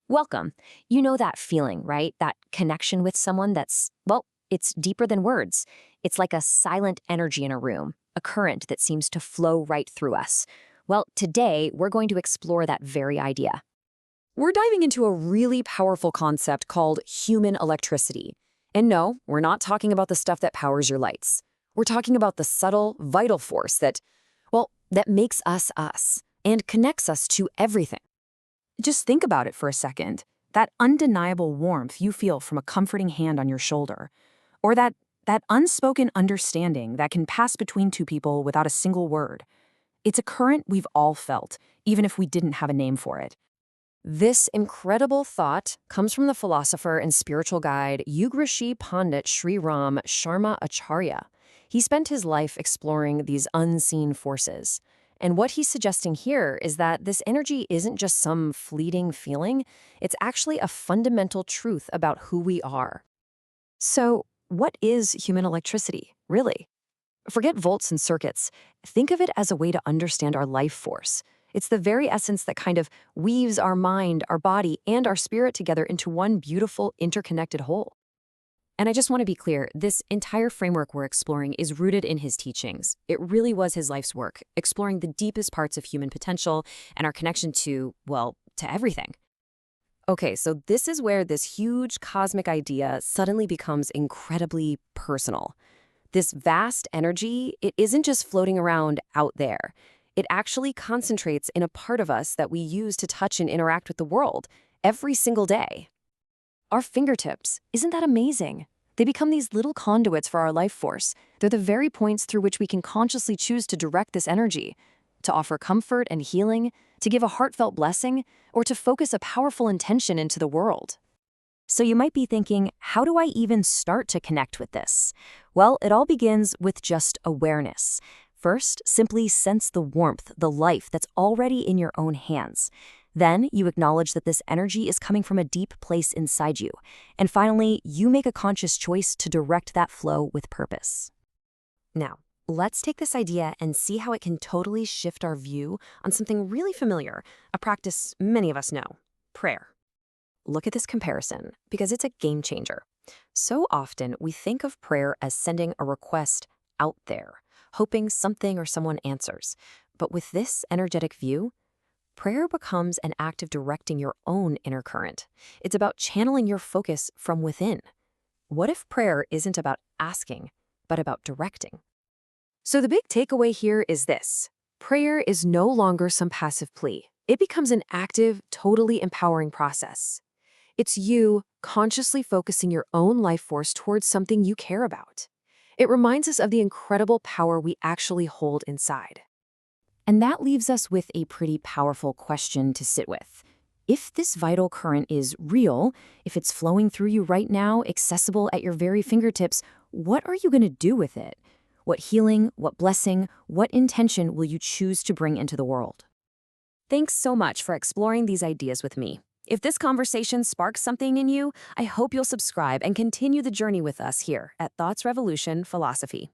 Welcome. You know that feeling, right? That connection with someone it's deeper than words. It's like a silent energy in a room, a current that seems to flow right through us. Well, today we're going to explore that very idea. We're diving into a really powerful concept called human electricity. And no, we're not talking about the stuff that powers your lights. We're talking about the subtle, vital force that makes us us and connects us to everything. Just think about it for a second. That undeniable warmth you feel from a comforting hand on your shoulder, or that unspoken understanding that can pass between two people without a single word. It's a current we've all felt, even if we didn't have a name for it. This incredible thought comes from the philosopher and spiritual guide Yugrashi Pandit Sri Ram Sharma Acharya. He spent his life exploring these unseen forces. And what he's suggesting here is that this energy isn't just some fleeting feeling, it's actually a fundamental truth about who we are. So, what is human electricity, really? Forget volts and circuits. Think of it as a way to understand our life force. It's the very essence that kind of weaves our mind, our body, and our spirit together into one beautiful, interconnected whole. And I just want to be clear, this entire framework we're exploring is rooted in his teachings. It really was his life's work, exploring the deepest parts of human potential and our connection to everything. Okay, so this is where this huge cosmic idea suddenly becomes incredibly personal. This vast energy, it isn't just floating around out there. It actually concentrates in a part of us that we use to touch and interact with the world every single day. Our fingertips, isn't that amazing? They become these little conduits for our life force. They're the very points through which we can consciously choose to direct this energy, to offer comfort and healing, to give a heartfelt blessing, or to focus a powerful intention into the world. So you might be thinking, how do I even start to connect with this? Well, it all begins with just awareness. First, simply sense the warmth, the life that's already in your own hands. Then, you acknowledge that this energy is coming from a deep place inside you. And finally, you make a conscious choice to direct that flow with purpose. Now, let's take this idea and see how it can totally shift our view on something really familiar, a practice many of us know: prayer. Look at this comparison, because it's a game changer. So often, we think of prayer as sending a request out there, hoping something or someone answers. But with this energetic view, prayer becomes an act of directing your own inner current. It's about channeling your focus from within. What if prayer isn't about asking, but about directing? So the big takeaway here is this: prayer is no longer some passive plea. It becomes an active, totally empowering process. It's you consciously focusing your own life force towards something you care about. It reminds us of the incredible power we actually hold inside. And that leaves us with a pretty powerful question to sit with. If this vital current is real, if it's flowing through you right now, accessible at your very fingertips, what are you going to do with it? What healing, what blessing, what intention will you choose to bring into the world? Thanks so much for exploring these ideas with me. If this conversation sparks something in you, I hope you'll subscribe and continue the journey with us here at Thoughts Revolution Philosophy.